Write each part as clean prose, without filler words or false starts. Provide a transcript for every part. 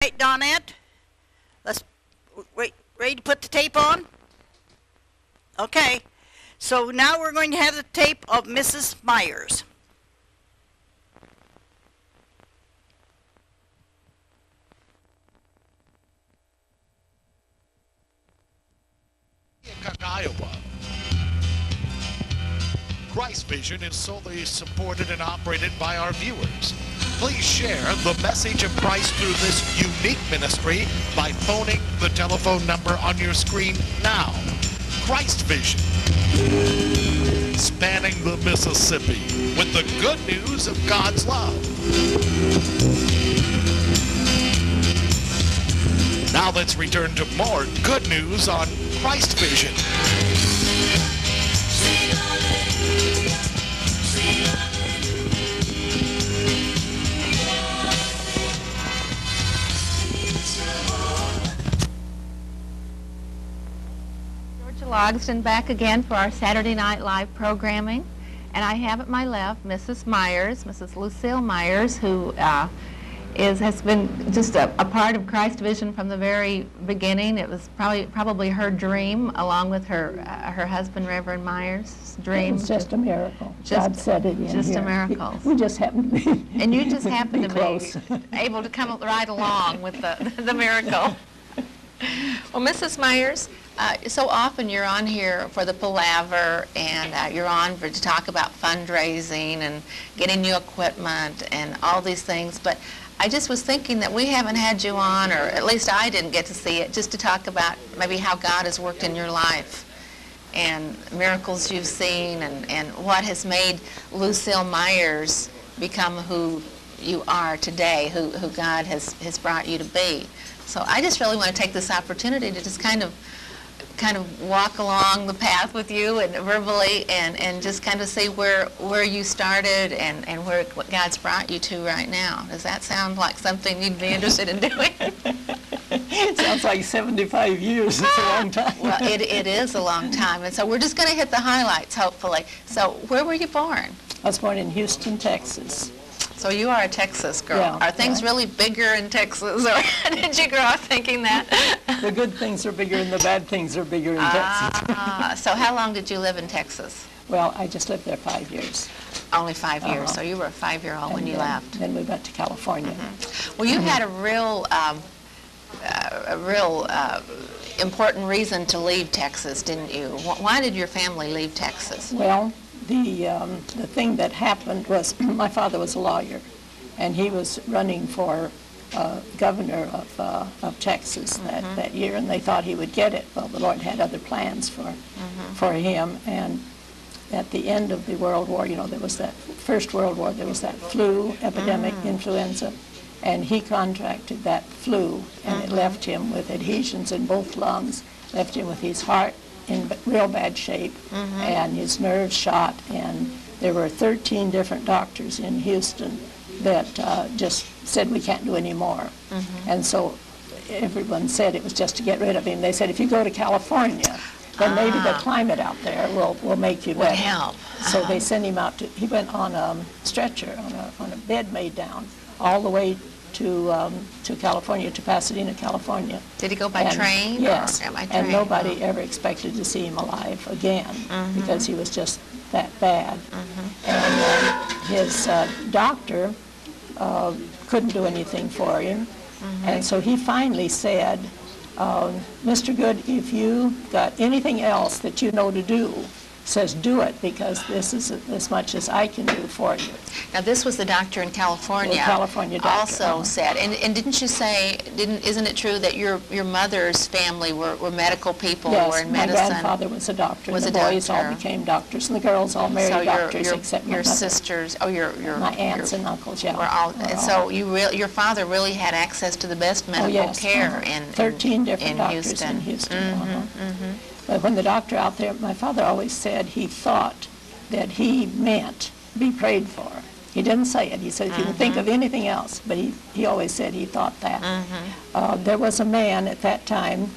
Right, Donette, let's wait. Ready to put the tape on? Okay. So now we're going to have the tape of Mrs. Meyers. Iowa. Christvision is solely supported and operated by our viewers. Please share the message of Christ through this unique ministry by phoning the telephone number on your screen now. Christvision, spanning the Mississippi with the good news of God's love. Now let's return to more good news on Christvision. Logston back again for our Saturday Night Live programming, and I have at my left Mrs. Meyers, Mrs. Lucille Meyers, who has been just a part of Christvision from the very beginning. It was probably her dream, along with her husband, Reverend Myers' dream. It's just a miracle. God said it in here. Just a miracle. We just happened to be. And you just happened to close. be able to come right along with the miracle. Well, Mrs. Meyers, so often you're on here for the palaver, and you're on to talk about fundraising and getting new equipment and all these things, but I just was thinking that we haven't had you on, or at least I didn't get to see it, just to talk about maybe how God has worked in your life and miracles you've seen, and what has made Lucille Meyers become who you are today, who God has brought you to be. So I just really want to take this opportunity to just kind of walk along the path with you and verbally, and just kind of see where you started and what God's brought you to right now. Does that sound like something you'd be interested in doing? It sounds like 75 years. It's a long time. Well, it is a long time, and so we're just going to hit the highlights, hopefully. So where were you born? I was born in Houston, Texas. So you are a Texas girl. Yeah, Are things really bigger in Texas, or did you grow up thinking that? The good things are bigger and the bad things are bigger in Texas. So how long did you live in Texas? Well, I just lived there 5 years. Only 5 years, so you were a 5-year-old when you left. Then we went to California. Well, you had a real important reason to leave Texas, didn't you? Why did your family leave Texas? Well, the thing that happened was my father was a lawyer, and he was running for governor of Texas that year, and they thought he would get it. Well, the Lord had other plans for him, and at the end of the World War, there was that First World War, there was that flu epidemic, influenza, and he contracted that flu, and it left him with adhesions in both lungs, left him with his heart in real bad shape, and his nerves shot, and there were 13 different doctors in Houston that just said we can't do any more. And so everyone said it was just to get rid of him. They said, if you go to California, then maybe the climate out there will make you better. Would help. So they sent him out he went on a stretcher, on a bed made down, all the way to California, to Pasadena, California. Did he go by train? Yes, or by train? and nobody ever expected to see him alive again because he was just that bad. And his doctor couldn't do anything for him, and so he finally said, Mr. Good, if you got anything else that you know to do, says do it, because this is as much as I can do for you. Now this was the doctor in California. The California doctor. Also said, and didn't you say, isn't it true that your mother's family were medical people, yes, were in medicine? my grandfather was a doctor. The boys all became doctors, and the girls all married doctors, except my your mother. Sisters. Oh, my aunts and uncles. Yeah. Were all, and so your father really had access to the best medical care in 13 different doctors Houston. in Houston. But when the doctor out there, my father always said he thought that he meant be prayed for. He didn't say it. He said, if you can think of anything else, but he always said he thought that. There was a man at that time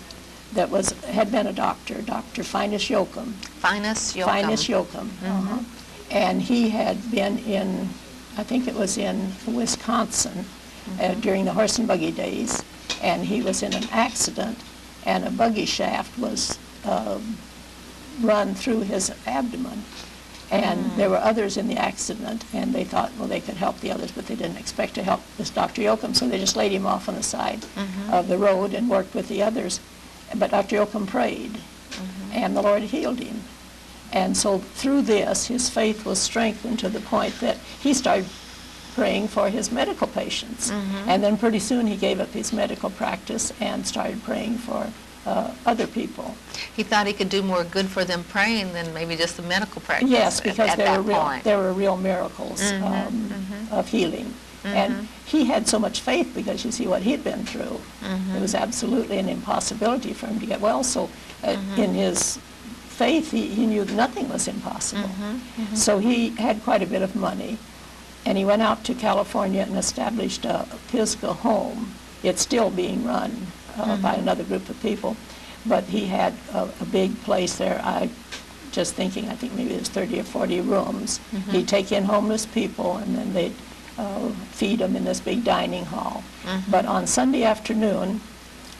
that had been a doctor, Dr. Finus Yoakum. Finus Yoakum. Finus Yoakum. And he had been in, I think it was in Wisconsin, during the horse and buggy days, and he was in an accident, and a buggy shaft was run through his abdomen. And there were others in the accident, and they thought, well, they could help the others, but they didn't expect to help this Dr. Yoakum, so they just laid him off on the side of the road and worked with the others. But Dr. Yoakum prayed, and the Lord healed him. And so through this, his faith was strengthened to the point that he started praying for his medical patients. And then pretty soon he gave up his medical practice and started praying for other people. He thought he could do more good for them praying than maybe just the medical practice. Yes, because at that point. there were real miracles of healing. And he had so much faith because you see what he'd been through. It was absolutely an impossibility for him to get well. So in his faith, he knew nothing was impossible. So he had quite a bit of money. And he went out to California and established a Pisgah home. It's still being run by another group of people. But he had a big place there. I think maybe there's 30 or 40 rooms. He'd take in homeless people, and then they'd feed them in this big dining hall. But on Sunday afternoon,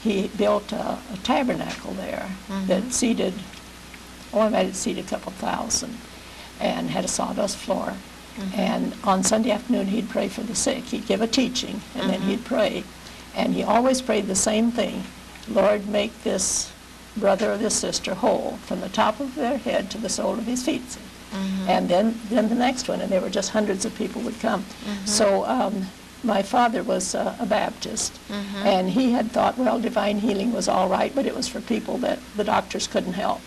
he built a tabernacle there that seated, I might have seated a couple thousand, and had a sawdust floor. And on Sunday afternoon, he'd pray for the sick. He'd give a teaching, and then he'd pray. And he always prayed the same thing: Lord, make this brother or this sister whole from the top of their head to the sole of his feet. And then the next one, and there were just hundreds of people would come. So my father was a Baptist, and he had thought, well, divine healing was all right, but it was for people that the doctors couldn't help.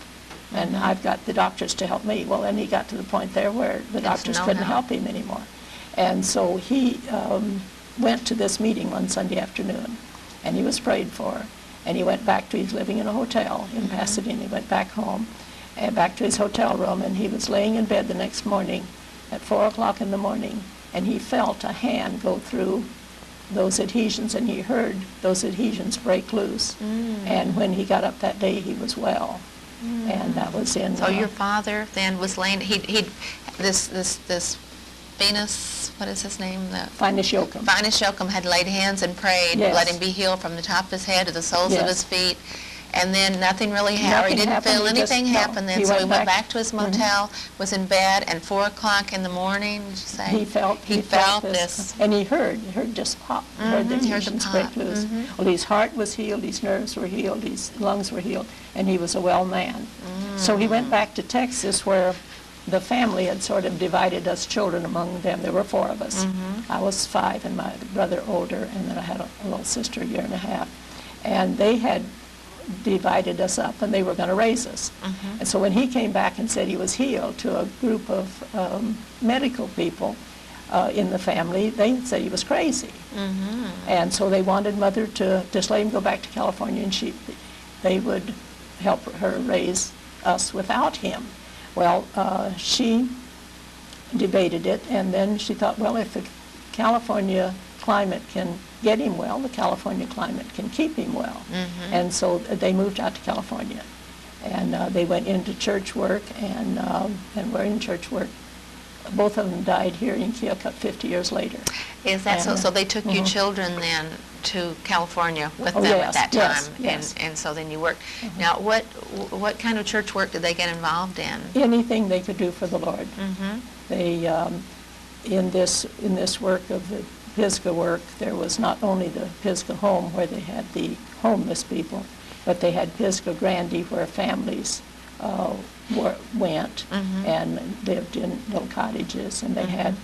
And I've got the doctors to help me. Well, then he got to the point there where the doctors couldn't help him anymore. And so he went to this meeting one Sunday afternoon, and he was prayed for. And he went back to, he's living in a hotel in Pasadena. He went back home, and back to his hotel room, and he was laying in bed the next morning at 4 o'clock in the morning, and he felt a hand go through those adhesions, and he heard those adhesions break loose. And when he got up that day, he was well. And that was in... So your father then was laying, this Venus, what is his name? Finest Yoakum. Finest Yoakum had laid hands and prayed, let him be healed from the top of his head to the soles of his feet. And then nothing really happened. He didn't feel anything happen then. So he went back to his motel, was in bed, and 4 o'clock in the morning, did you say? He felt this. And he heard just pop. Heard the adhesions break loose. Well, his heart was healed, his nerves were healed, his lungs were healed, and he was a well man. So he went back to Texas, where the family had sort of divided us children among them. There were 4 of us. I was 5, and my brother older, and then I had a little sister, a year and a half. And they had divided us up, and they were going to raise us. And so when he came back and said he was healed to a group of medical people in the family, they said he was crazy. And so they wanted Mother to just let him go back to California, and they would help her raise us without him. Well, she debated it, and then she thought, well, if the California climate can get him well, the California climate can keep him well. And so they moved out to California. And they went into church work, and were in church work. Both of them died here in Keokuk 50 years later. Is that so? So they took you children then to California with them at that time, yes. And so then you worked. Now, what kind of church work did they get involved in? Anything they could do for the Lord. They in this work of the Pisgah work, there was not only the Pisgah home where they had the homeless people, but they had Pisgah Grandie where families went and lived in little cottages, and they had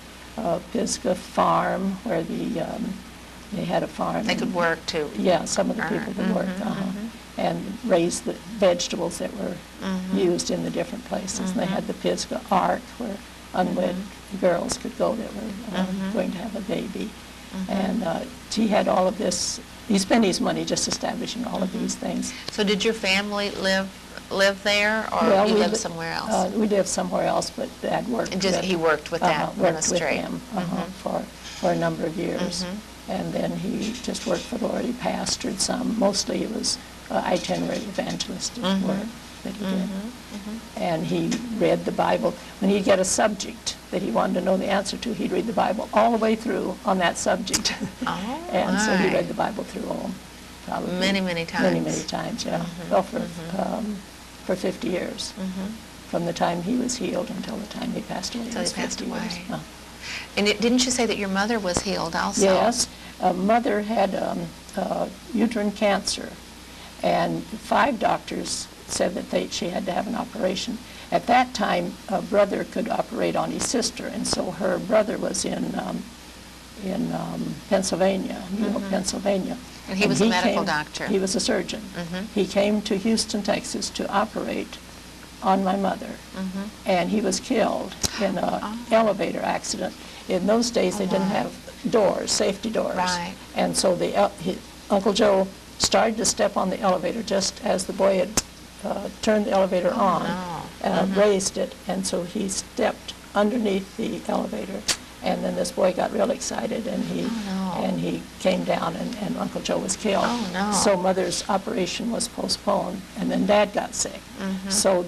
Pisgah farm where they had a farm. They could work too. Yeah, some of the people could work and raise the vegetables that were used in the different places. And they had the Pisgah Ark where unwed girls could go that were going to have a baby. And he had all of this. He spent his money just establishing all of these things. So did your family live there, or you lived somewhere else? We lived somewhere else, but Dad worked. And he worked with that ministry. Worked with them for a number of years. And then he just worked for the Lord. He pastored some. Mostly it was itinerant evangelistic work that he did. and he read the Bible. When he'd get a subject that he wanted to know the answer to, he'd read the Bible all the way through on that subject. Oh, And so he my. read the Bible through probably Many, many times. Many, many times, yeah. Well, for 50 years, from the time he was healed until the time he passed away. Until It he was passed 50 years. away. And didn't you say that your mother was healed also? Yes. Mother had uterine cancer, and 5 doctors said that she had to have an operation. At that time, a brother could operate on his sister, and so her brother was in Pennsylvania, New York, Pennsylvania. And he was a medical doctor. He was a surgeon. He came to Houston, Texas to operate on my mother, and he was killed in an elevator accident. In those days, they didn't have doors, safety doors. Right. And so Uncle Joe started to step on the elevator just as the boy had turned the elevator on, raised it, and so he stepped underneath the elevator. And then this boy got real excited, and he came down, and Uncle Joe was killed. Oh, no. So Mother's operation was postponed, and then Dad got sick. So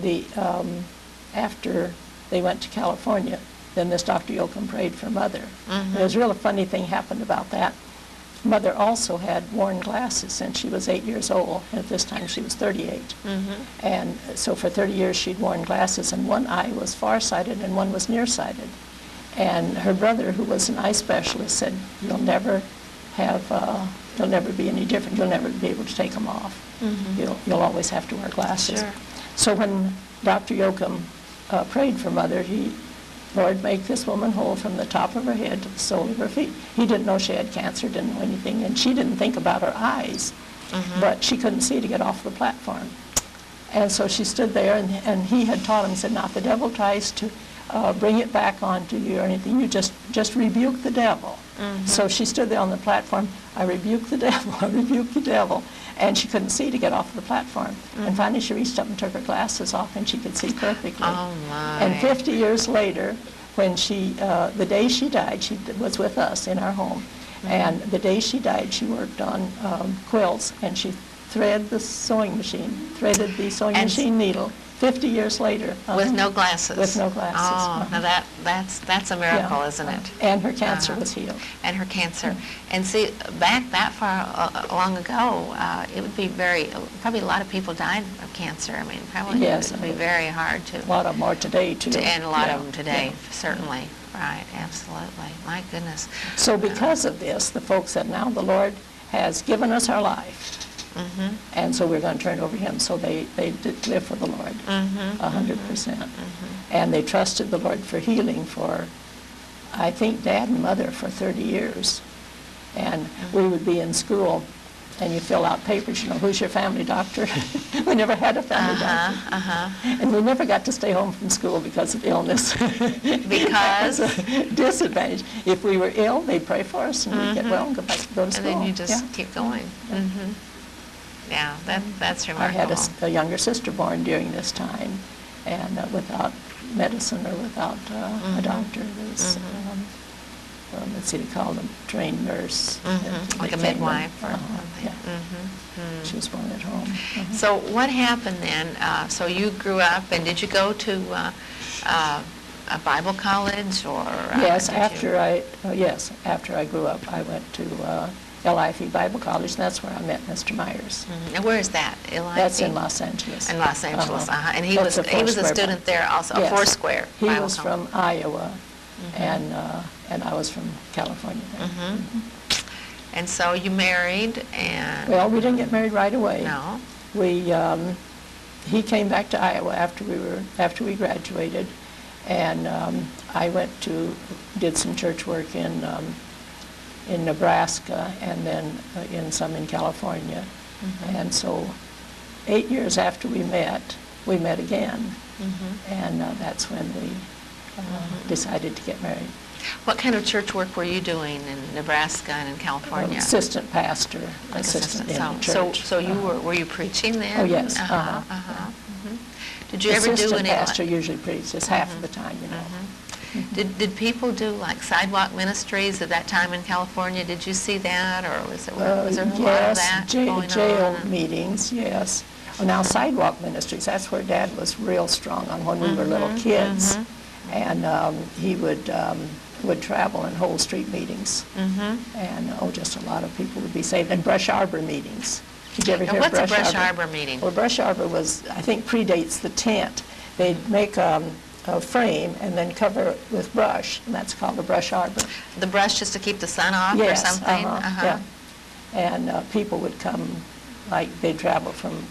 after they went to California, then this Dr. Yoakum prayed for Mother. There's a real funny thing happened about that. Mother also had worn glasses since she was 8 years old, and at this time she was 38. And so for 30 years she'd worn glasses, and one eye was farsighted and one was nearsighted. And her brother, who was an eye specialist, said, you'll never be any different. You'll never be able to take them off. You'll always have to wear glasses. Sure. So when Dr. Yoakum prayed for Mother, Lord, make this woman whole from the top of her head to the sole of her feet. He didn't know she had cancer, didn't know anything, and she didn't think about her eyes, but she couldn't see to get off the platform. And so she stood there, and he had taught him, said, now if the devil tries to bring it back onto you or anything, you just rebuke the devil. So she stood there on the platform, I rebuke the devil, I rebuke the devil. And she couldn't see to get off the platform. And finally she reached up and took her glasses off, and she could see perfectly. Oh, my. And 50 years later, when the day she died, she was with us in our home. And the day she died, she worked on quilts, and she threaded the sewing machine needle. 50 years later. With no glasses? With no glasses. Oh, now that's a miracle, isn't it? And her cancer was healed. And her cancer. And see, back that far long ago, it would be probably a lot of people died of cancer. I mean, probably Yes, it would be very hard to. A lot of them are today, too. And a lot of them today, certainly. Right, absolutely. My goodness. So because of this, the folks said, now the Lord has given us our life. And so we're going to turn it over to him. So they did live for the Lord, 100%. And they trusted the Lord for healing for, I think, Dad and Mother for 30 years. And we would be in school, and you fill out papers, who's your family doctor? We never had a family doctor. And we never got to stay home from school because of illness. Because? That was a disadvantage. If we were ill, they'd pray for us, and we'd get well and go back to go to school. And then you just keep going. Yeah, that's I remarkable. had a younger sister born during this time, and without medicine or without a doctor. There was, let's see, they called them trained nurse. Like a They came midwife in, or yeah. She was born at home. So what happened then? So you grew up, and did you go to a Bible college, or? Yes, did after I grew up, I went to LIFE Bible College, and that's where I met Mr. Myers. And where is that? That's in Los Angeles. In Los Angeles, And he was a student there also, Yes. a Foursquare He Bible was college. from Iowa, and I was from California. And so you married, and Well, we didn't get married right away. no, He came back to Iowa after we graduated, and I did some church work in Nebraska, and then in California. And so 8 years after we met again, and that's when we decided to get married. what kind of church work were you doing in Nebraska and in California? Assistant pastor, Like assistant in the So church. you were you preaching then? Oh, yes. Did you ever do Assistant any? pastor usually preaches half of the time, Did people do like sidewalk ministries at that time in California? Did you see that, or was there a lot of Yes, that going jail on? meetings, yes. Well, now sidewalk ministries, that's where Dad was real strong on when we were little kids. And he would travel and hold street meetings. And, just a lot of people would be saved. And brush arbor meetings. Did you ever hear what's a brush arbor? arbor meeting? Well, brush arbor was, I think, predates the tent. They'd make a frame and then cover it with brush, and that's called a brush arbor. The brush just to keep the sun off or Yes, something? yeah. And people would come, like they'd travel from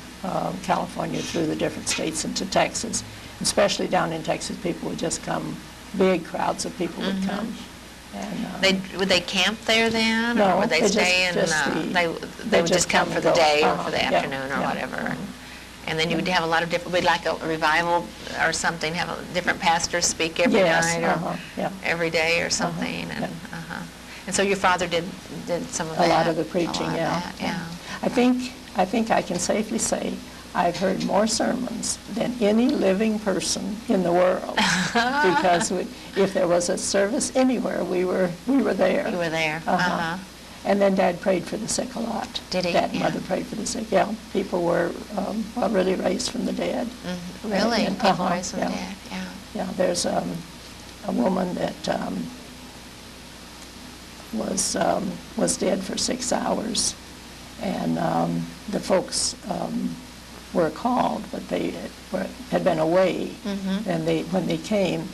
California through the different states into Texas. Especially down in Texas, people would just come, big crowds of people would come. And, Would they camp there then? No, or would they they stay they would just come for the day or for the afternoon or whatever? And then you would have a lot of different, would like a revival or something, have different pastors speak every night or every day or something. And so your father did some of that? A lot of the preaching, yeah. I think I can safely say I've heard more sermons than any living person in the world, because if there was a service anywhere, we were there. You were there. And then Dad prayed for the sick a lot. Did he? Dad and Mother prayed for the sick. Yeah, people were really raised from the dead. Really? And, People raised from the dead. Yeah. Yeah. There's a woman that was dead for 6 hours, and the folks were called, but they had been away. And when they came,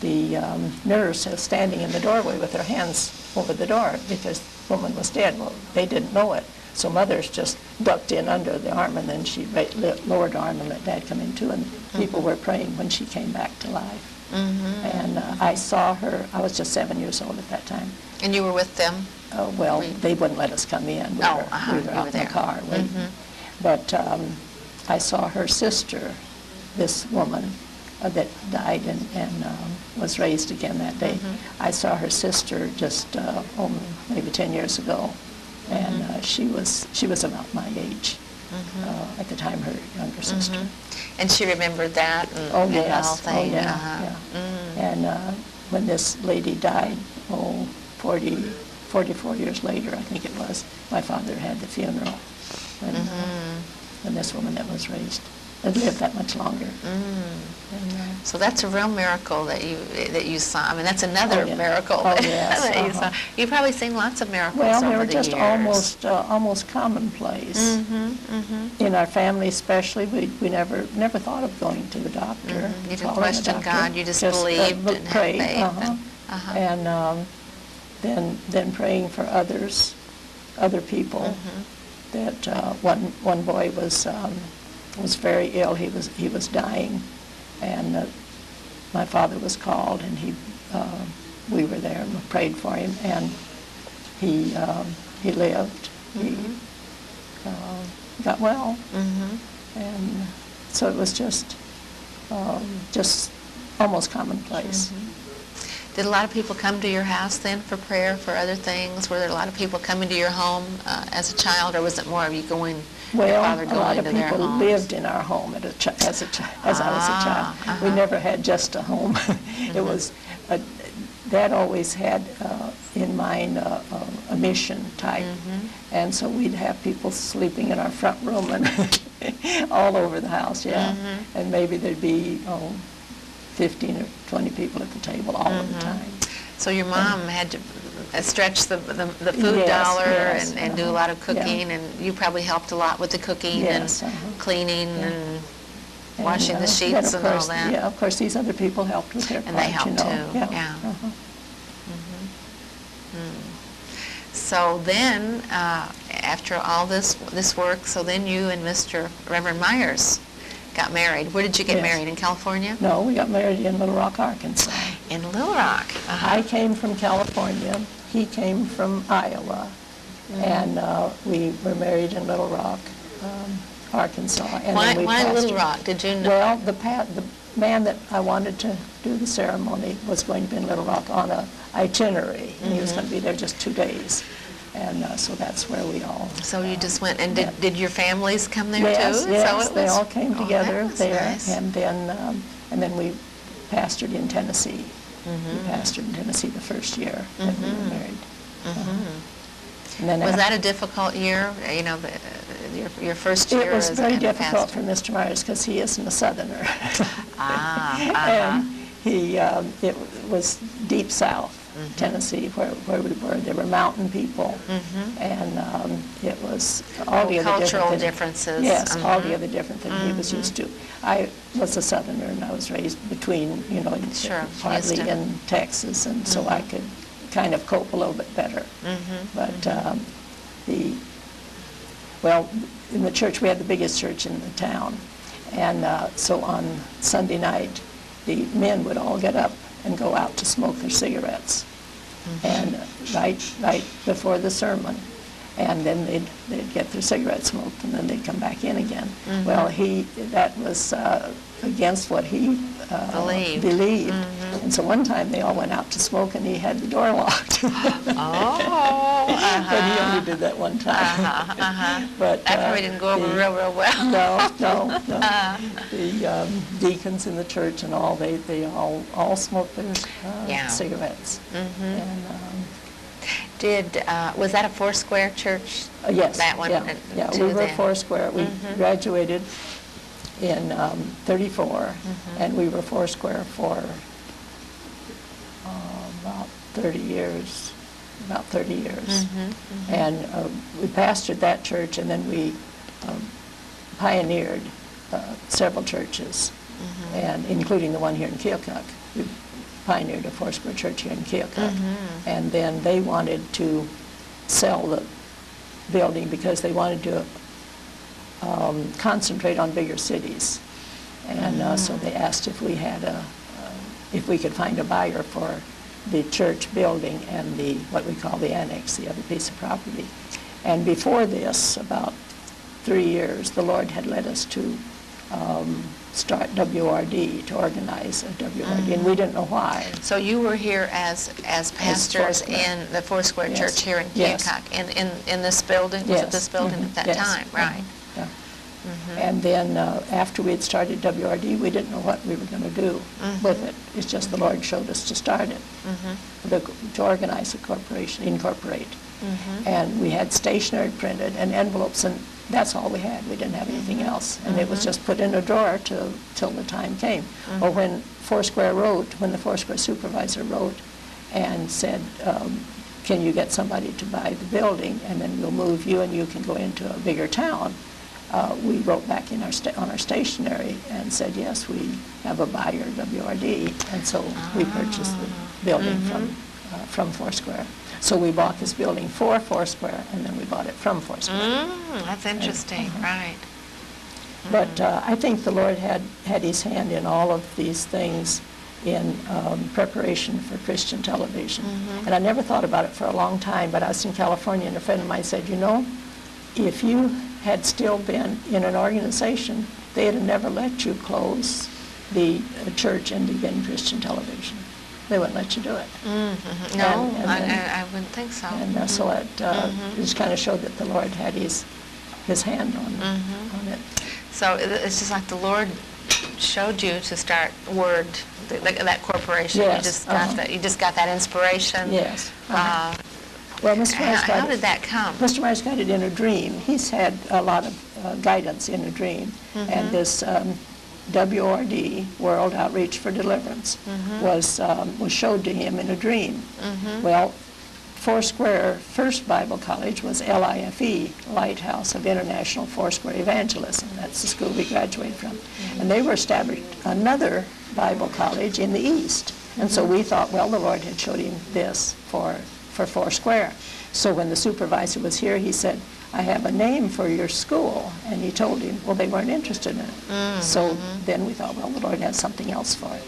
the nurse was standing in the doorway with her hands over the door because the woman was dead. Well, they didn't know it, so Mother's just ducked in under the arm, and then she lowered the arm and let Dad come in too, and people were praying when she came back to life. And I saw her. I was just 7 years old at that time. And you were with them? Well, they wouldn't let us come in. We were out in the car waiting. But I saw her sister, this woman that died and was raised again that day. I saw her sister just maybe 10 years ago, and she was about my age at the time, her younger sister. And she remembered that and the whole thing? Yeah. And when this lady died, 44 years later, I think it was, my father had the funeral. And this woman that was raised had lived that much longer. So that's a real miracle that you saw. I mean, that's another miracle that you saw. You've probably seen lots of miracles Well, over they were the just years. almost commonplace. In our family especially, we never thought of going to the doctor. You didn't calling a question doctor. God, you just believed and had prayed, faith. And then praying for other people. That one boy was very ill. He was dying, and my father was called, and we were there and prayed for him, and he lived. He got well, and so it was just almost commonplace. Did a lot of people come to your house then for prayer, for other things? Were there a lot of people coming to your home as a child, or was it more of you going, your father Well, a lot going of to their people homes? lived in our home as I was a child. We never had just a home. It was, Dad always had in mind a mission type. And so we'd have people sleeping in our front room and all over the house, And maybe there'd be 15 or 20 people at the table all of the time. So your mom had to stretch the food dollar and do a lot of cooking, and you probably helped a lot with the cooking and cleaning and washing the sheets and all that. Yeah, of course, these other people helped with their part, And they helped too, Yeah. So then, after all this work, so then you and Mr. Reverend Myers got married. Where did you get married? In California? No, we got married in Little Rock, Arkansas. In Little Rock. I came from California. He came from Iowa. And we were married in Little Rock, Arkansas. And then we why Little pastored. Rock? Did you know? Well, the man that I wanted to do the ceremony was going to be in Little Rock on a itinerary. And he was going to be there just 2 days. And so that's where we all... So you just went, and did your families come there Yes, too? yes, So they all came together that was there. Nice. And then we pastored in Tennessee. We pastored in Tennessee the first year that we were married. And then Was that a difficult year? You know, your first year It was as very a difficult pastor? for Mr. Myers because he isn't a Southerner. Uh-huh. And it was deep south, Tennessee, where we were. There were mountain people, and it was all the other Cultural different differences. Yes, all the other different things he was used to. I was a Southerner, and I was raised between, Sure, partly Houston. in Texas, and so I could kind of cope a little bit better. But in the church, we had the biggest church in the town, and so on Sunday night, the men would all get up and go out to smoke their cigarettes, and right before the sermon, and then they'd get their cigarettes smoked, and then they'd come back in again. Well, that was against what he believed. And so one time they all went out to smoke, and he had the door locked. Oh, But he only did that one time. But that probably didn't go over real well. No. The deacons in the church and all, they all smoked their cigarettes. And, Was that a Foursquare church? yes. That one? Yeah, too, we were then? Foursquare. We graduated in 34, and we were Foursquare for about 30 years. And we pastored that church, and then we pioneered several churches, and including the one here in Keokuk. We pioneered a Foursquare church here in Keokuk. And then they wanted to sell the building because they wanted to concentrate on bigger cities. And so they asked if we had if we could find a buyer for the church building and what we call the annex, the other piece of property. And before this, about 3 years, the Lord had led us to start WRD, to organize a WRD, and we didn't know why. So you were here as pastors Foursquare. in the Foursquare Yes. Church here in Yes. Keokuk, in this building? Was it this building at that Yes. time? Right. Yeah. And then after we had started WRD, we didn't know what we were going to do with it. It's just the Lord showed us to start it, to organize a corporation, incorporate. And we had stationery printed and envelopes, and that's all we had. We didn't have anything else. And it was just put in a drawer till the time came. Or when the Foursquare supervisor wrote and said, can you get somebody to buy the building, and then we'll move you and you can go into a bigger town. We wrote back in on our stationery and said, yes, we have a buyer, WRD, and so we purchased the building from Foursquare. So we bought this building for Foursquare, and then we bought it from Foursquare. That's interesting, right. But I think the Lord had his hand in all of these things in preparation for Christian television. And I never thought about it for a long time, but I was in California, and a friend of mine said, if you had still been in an organization, they'd have never let you close the church and begin Christian television. They wouldn't let you do it. No, And then- I wouldn't think so. And so it just kind of showed that the Lord had his hand on it. So it's just like the Lord showed you to start Word, that corporation. Yes, You just got that inspiration. Yes. Well, Mr. Myers How did that come? Mr. Myers got it in a dream. He's had a lot of guidance in a dream. And this WRD, World Outreach for Deliverance, was showed to him in a dream. Well, Foursquare First Bible College was LIFE, Lighthouse of International Foursquare Evangelism. That's the school we graduated from. And they were established another Bible college in the East. And so we thought, well, the Lord had showed him this for Foursquare. So when the supervisor was here, he said, I have a name for your school. And he told him, well, they weren't interested in it. So then we thought, well, the Lord has something else for it.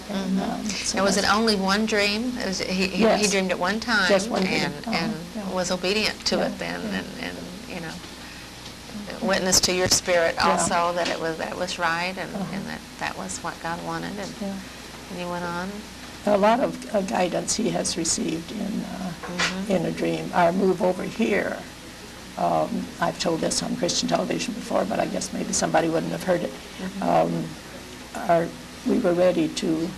And was it only one dream? He Yes. dreamed at one time, Just one dream. and Yeah. was obedient to it then, and witness to your spirit Yeah. also that it was right, and that was what God wanted, and he went on. A lot of guidance he has received in a dream. Our move over here, I've told this on Christian television before, but I guess maybe somebody wouldn't have heard it. We were ready to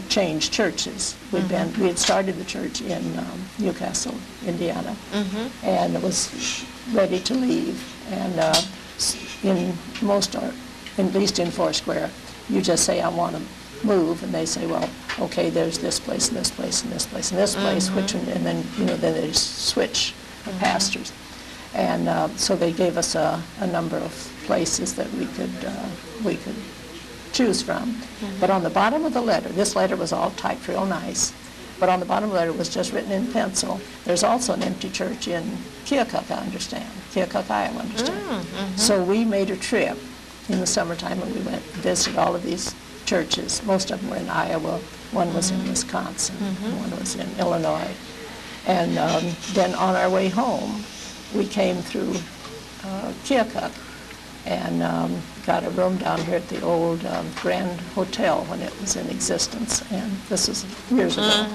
change churches. We had started the church in Newcastle, Indiana, and it was ready to leave. And in most, or at least in Foursquare, you just say, I want to move, and they say, well, okay, there's this place, and this place, and this place, and this place, which, and then, then they switch the pastors. And so they gave us a number of places that we could choose from. But on the bottom of the letter, this letter was all typed real nice, but on the bottom of the letter was just written in pencil. There's also an empty church in Keokuk, I understand. Keokuk, Iowa, I understand. So we made a trip in the summertime, and we went and visited all of these churches. Most of them were in Iowa. One was in Wisconsin. One was in Illinois. And then on our way home, we came through Keokuk and got a room down here at the old Grand Hotel when it was in existence, and this was years ago.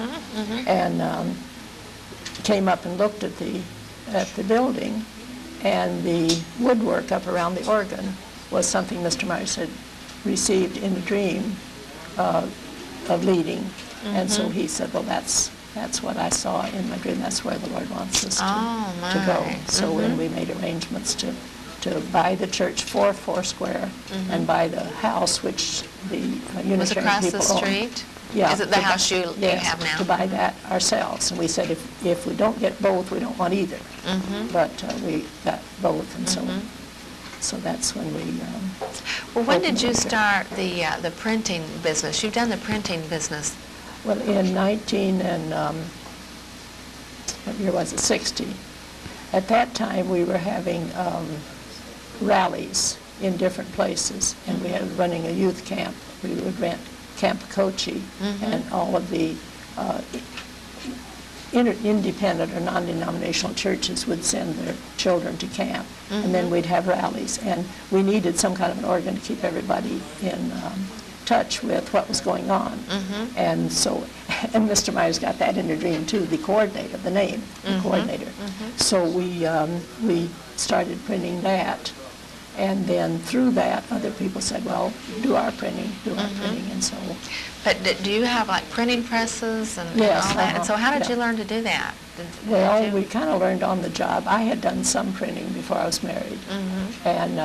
And came up and looked at the building, and the woodwork up around the organ was something Mr. Meyers had received in a dream of leading. And so he said, well, that's what I saw in my dream. That's where the Lord wants us to go. So when we made arrangements to buy the church for Foursquare and buy the house, which the Unitarian Was across people the own. street? Yeah. Is it the house you have now? To buy that ourselves. And we said, if we don't get both, we don't want either. But we got both, and so that's when we Well, when did you opened start the printing business? You've done the printing business. Well, in 19 and, what year was it, 60. At that time, we were having rallies in different places, and we had running a youth camp. We would rent Camp Kochi, and all of the independent or non-denominational churches would send their children to camp, and then we'd have rallies. And we needed some kind of an organ to keep everybody in touch with what was going on. And so, and Mr. Meyers got that in a dream too, the coordinator, the name, the coordinator. So we started printing that, and then through that, other people said, well, do our printing, and so. But do you have like printing presses and Yes, all that? And so how did yeah. you learn to do that? Well, we kind of learned on the job. I had done some printing before I was married, and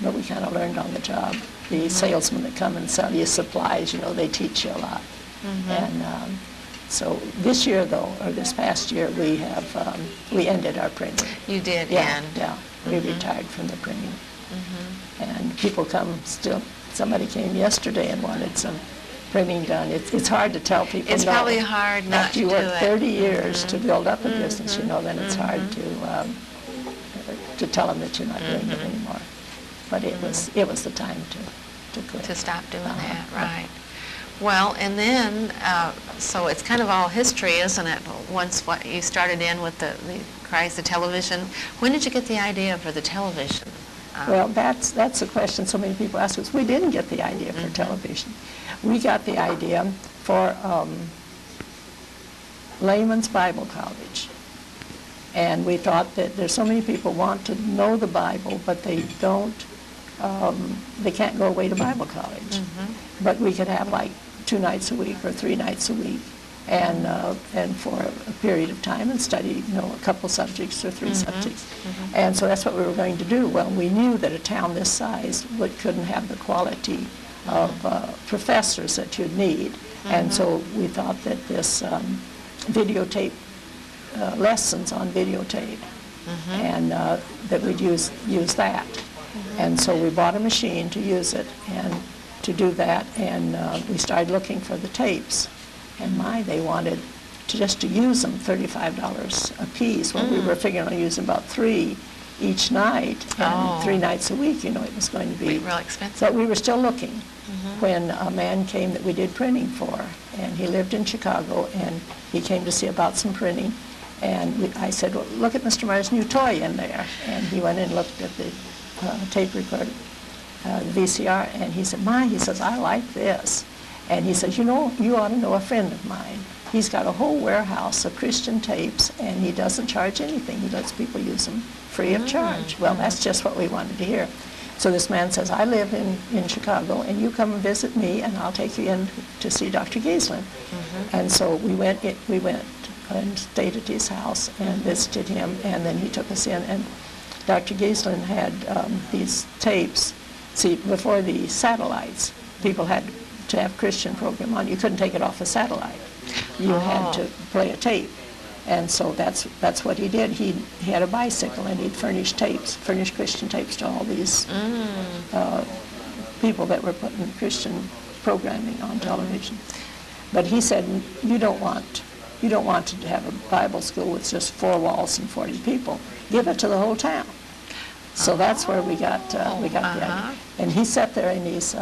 but we kind of learned on the job. The salesmen that come and sell you supplies, they teach you a lot. And so this year, though, or this past year, we ended our printing. You did Yeah, end. yeah. We retired from the printing. And people come still. Somebody came yesterday and wanted some printing done. It's hard to tell people It's no. probably hard not After to you do work it. 30 years to build up a business, then it's hard to tell them that you're not doing it anymore. But it was the time to quit. To stop doing that, right. Well, and then, so it's kind of all history, isn't it? Once what you started in with the television. When did you get the idea for the television? Well, that's a question so many people ask us. We didn't get the idea for television. We got the idea for Layman's Bible College. And we thought that there's so many people want to know the Bible, but they don't, they can't go away to Bible college. But we could have like 2 nights a week or 3 nights a week, and for a period of time and study, a couple subjects or 3 subjects. And so that's what we were going to do. Well, we knew that a town this size couldn't have the quality of professors that you'd need. And so we thought that this videotape, lessons on videotape, and that we'd use that. And so we bought a machine to use it and to do that, and we started looking for the tapes. And they wanted to use them $35 a piece. Well, we were figuring on using about 3 each night, and 3 nights a week, it was going to be real expensive. But we were still looking when a man came that we did printing for, and he lived in Chicago, and he came to see about some printing. And I said, well, look at Mr. Meyers' new toy in there. And he went in and looked at the tape recorder, the VCR, and he said, he says, I like this. And he says, you ought to know a friend of mine. He's got a whole warehouse of Christian tapes, and he doesn't charge anything. He lets people use them free of charge. Well, that's just what we wanted to hear. So this man says, I live in Chicago, and you come and visit me, and I'll take you in to see Dr. Gaislin. And so we went and stayed at his house and visited him, and then he took us in. And Dr. Giesland had these tapes. See, before the satellites, people had to have Christian program on. You couldn't take it off a satellite. You had to play a tape. And so that's what he did. He had a bicycle, and he'd furnish Christian tapes to all these people that were putting Christian programming on television. But he said, you don't want to have a Bible school with just 4 walls and 40 people. Give it to the whole town. So that's where we got the idea. And he sat there in his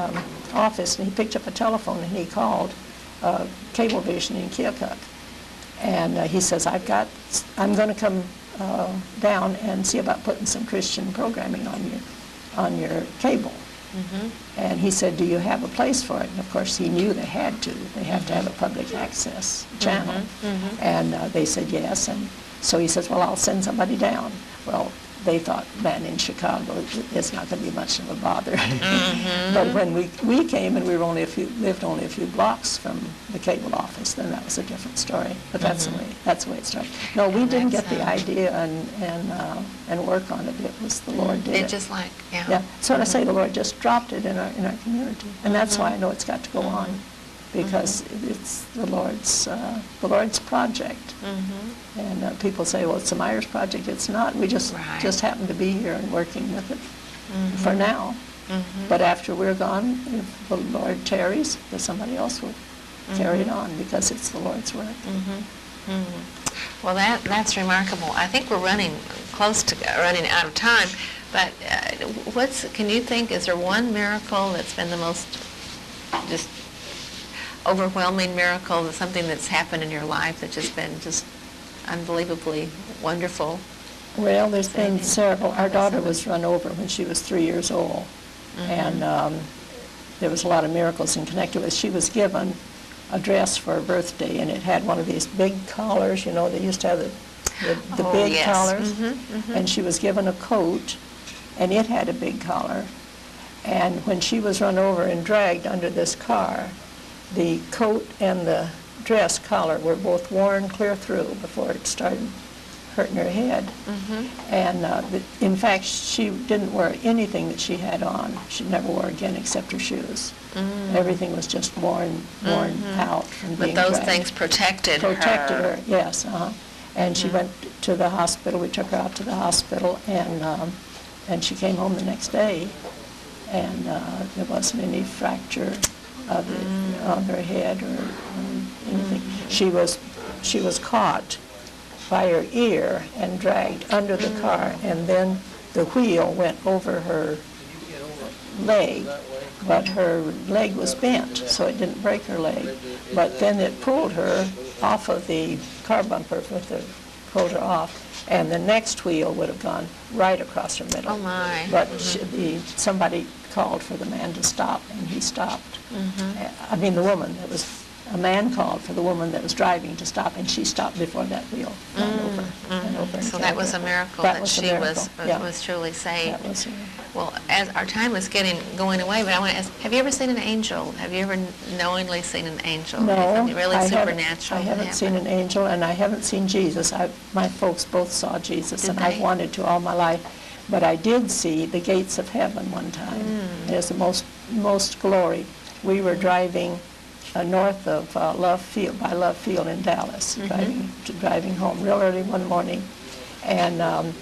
office, and he picked up a telephone, and he called Cablevision in Keokuk. And he says, I'm going to come down and see about putting some Christian programming on your cable. And he said, do you have a place for it? And of course, he knew they had to. They have to have a public access channel. And they said yes. And so he says, well, I'll send somebody down. Well, they thought, man, in Chicago, it's not going to be much of a bother. But when we came, and we were lived only a few blocks from the cable office, then that was a different story. But that's the way it started. No, we didn't get the idea and work on it. It was the Lord did it. It just like, Yeah. So I say the Lord just dropped it in our community, and that's why I know it's got to go on, because it's the Lord's project. And people say, well, it's the Meyers project. It's not. We just happen to be here and working with it for now. But after we're gone, if the Lord tarries, then somebody else will carry it on, because it's the Lord's work. Well, that's remarkable. I think we're running close to running out of time. But can you think, is there one miracle that's been the most just overwhelming miracle, something that's happened in your life that's just been just unbelievably wonderful? Well, there's been several. Our daughter was run over when she was 3 years old, and there was a lot of miracles in connected with. She was given a dress for her birthday, and it had one of these big collars. You know, they used to have the big collars, and she was given a coat, and it had a big collar. And when she was run over and dragged under this car, the coat and the dress collar were both worn clear through before it started hurting her head. And in fact, she didn't wear anything that she had on. She never wore again except her shoes. Everything was just worn out from being But those dragged. things protected her. Yes. And she went to the hospital. We took her out to the hospital, and she came home the next day, and there wasn't any fracture on her head or anything. She was caught by her ear and dragged under the car, and then the wheel went over her leg, but her leg was bent, so it didn't break her leg. But then it pulled her off of the car bumper, pulled her off, and the next wheel would have gone right across her middle. Oh my! But somebody called for the man to stop, and he stopped. I mean, the woman. It was a man called for the woman that was driving to stop, and she stopped before that wheel went over and So that was a miracle she was truly saved. That was Well, as our time is going away, but I want to ask, have you ever seen an angel? Have you ever knowingly seen an angel? No, Anything really I supernatural haven't seen an angel, and I haven't seen Jesus. My folks both saw Jesus, and I've wanted to all my life. But I did see the gates of heaven one time. There's the most glory. We were driving north of Love Field in Dallas, driving home real early one morning, and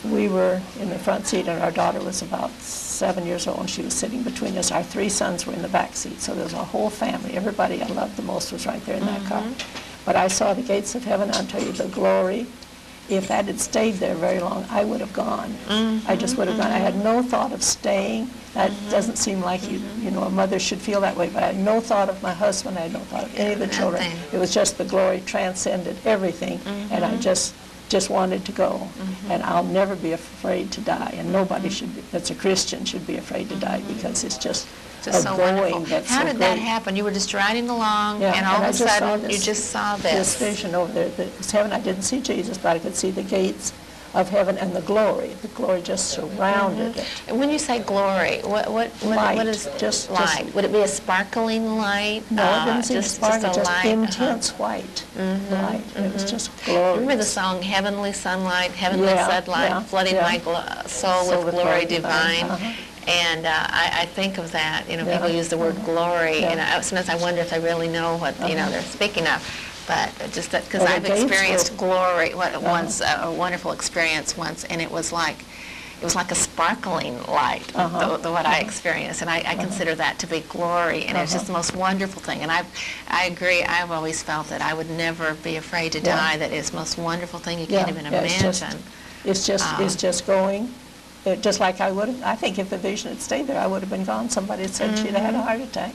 we were in the front seat, and our daughter was about 7 years old, and she was sitting between us. Our 3 sons were in the back seat, so there was a whole family. Everybody I loved the most was right there in that car. But I saw the gates of heaven. I'll tell you, the glory. If that had stayed there very long, I would have gone. I just would have gone. I had no thought of staying. That doesn't seem like a mother should feel that way, but I had no thought of my husband. I had no thought of any of the children. It was just the glory transcended everything, and I just wanted to go. And I'll never be afraid to die, and nobody that's a Christian should be afraid to die, because it's just so wonderful. How did that happen? You were just riding along, and all of a sudden you just saw this. This vision over there that was heaven. I didn't see Jesus, but I could see the gates of heaven, and the glory just surrounded it. And when you say glory, what Light, is just light? Would it be a sparkling light? No, it didn't seem sparkling, just light? intense white light. It was just glorious. Remember the song, Heavenly Sunlight, Heavenly Sunlight, flooding my soul with glory divine? And I think of that, people use the word glory, and sometimes I wonder if they really know what, they're speaking of. But just that, because I've experienced glory once, a wonderful experience once, and it was like a sparkling light, what I experienced, and I consider that to be glory, and it's just the most wonderful thing. And I agree. I've always felt that I would never be afraid to die. That is the most wonderful thing you can't even imagine. It's just going. Just like I would have. I think if the vision had stayed there, I would have been gone. Somebody had said she'd have had a heart attack,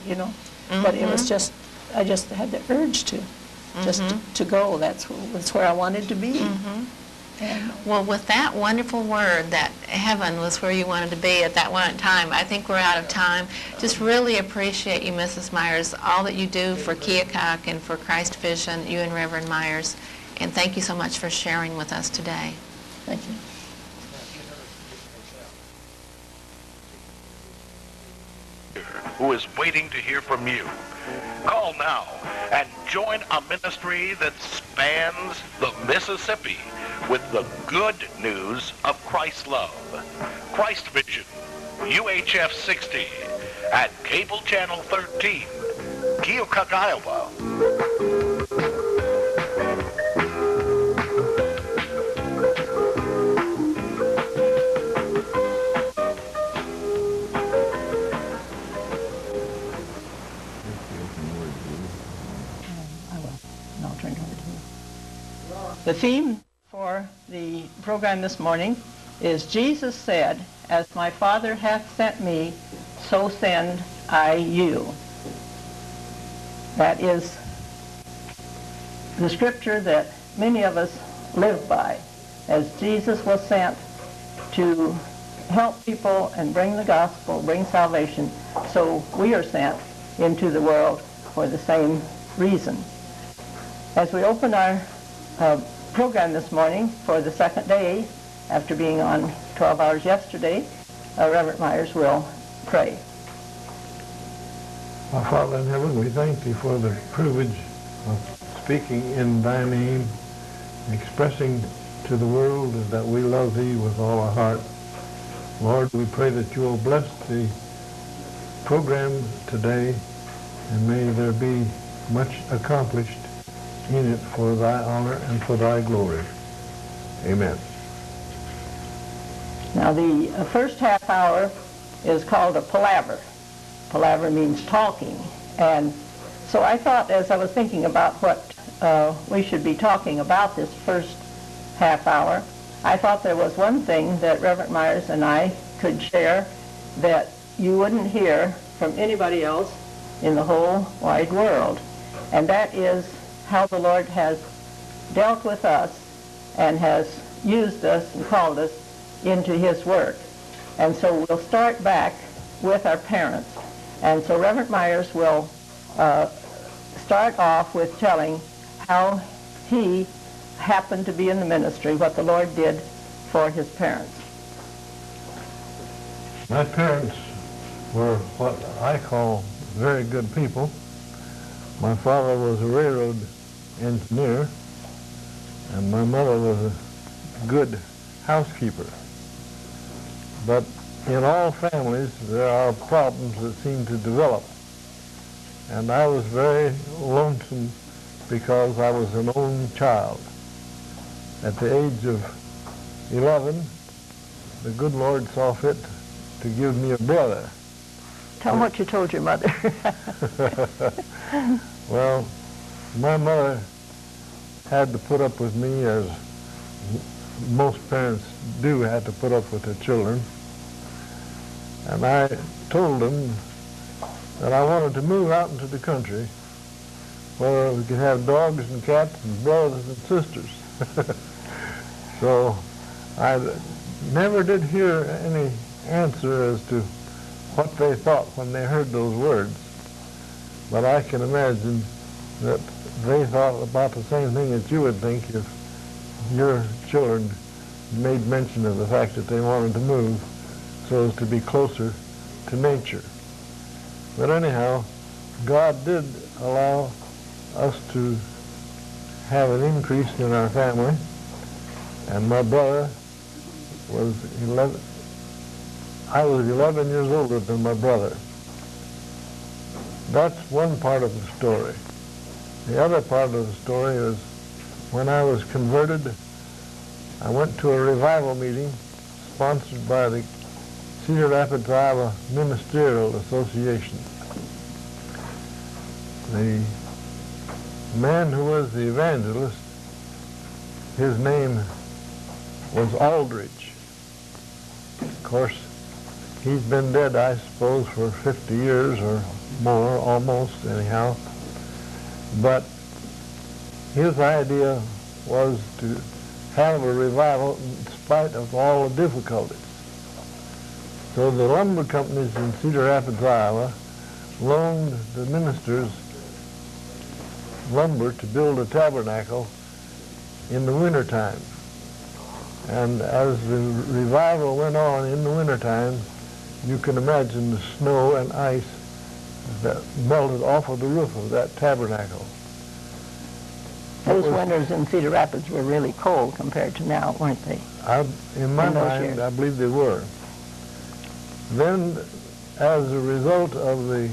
But it was just, I just had the urge to. Just to go. That's where I wanted to be. Well, with that wonderful word that heaven was where you wanted to be at that one time, I think we're out of time. Just really appreciate you, Mrs. Meyers, all that you do for Keokuk and for Christvision, you and Reverend Meyers, and thank you so much for sharing with us today. Thank you. Who is waiting to hear from you. Call now and join a ministry that spans the Mississippi with the good news of Christ's love. Christvision, UHF 60, at Cable Channel 13, Keokuk, Iowa. The theme for the program this morning is Jesus said, "As my Father hath sent me, so send I you." That is the scripture that many of us live by, as Jesus was sent to help people and bring the gospel, bring salvation, so we are sent into the world for the same reason. As we open our program this morning for the second day, after being on 12 hours yesterday, Reverend Meyers will pray. Our Father in heaven, we thank Thee for the privilege of speaking in Thy name, expressing to the world that we love Thee with all our heart. Lord, we pray that You will bless the program today, and may there be much accomplished in it for Thy honor and for Thy glory. Amen. Now the first half hour is called a palaver. Palaver means talking. And so I thought, as I was thinking about what we should be talking about this first half hour, I thought there was one thing that Reverend Meyers and I could share that you wouldn't hear from anybody else in the whole wide world. And that is how the Lord has dealt with us and has used us and called us into His work. And so we'll start back with our parents. And so Reverend Meyers will start off with telling how he happened to be in the ministry, what the Lord did for his parents. My parents were what I call very good people. My father was a railroad engineer, and my mother was a good housekeeper. But in all families, there are problems that seem to develop. And I was very lonesome because I was an only child. At the age of 11, the good Lord saw fit to give me a brother. Tell them what you told your mother. Well, my mother had to put up with me, as most parents do have to put up with their children. And I told them that I wanted to move out into the country where we could have dogs and cats and brothers and sisters. So I never did hear any answer as to what they thought when they heard those words. But I can imagine that they thought about the same thing that you would think if your children made mention of the fact that they wanted to move so as to be closer to nature. But anyhow, God did allow us to have an increase in our family, and my brother was 11. I was 11 years older than my brother. That's one part of the story. The other part of the story is when I was converted, I went to a revival meeting sponsored by the Cedar Rapids, Iowa Ministerial Association. The man who was the evangelist, his name was Aldridge. Of course, he's been dead, I suppose, for 50 years or more, almost, anyhow. But his idea was to have a revival in spite of all the difficulties. So the lumber companies in Cedar Rapids, Iowa, loaned the ministers lumber to build a tabernacle in the wintertime. And as the revival went on in the wintertime, you can imagine the snow and ice that melted off of the roof of that tabernacle. Those winters in Cedar Rapids were really cold compared to now, weren't they? In my In those mind, I believe they were. Then, as a result of the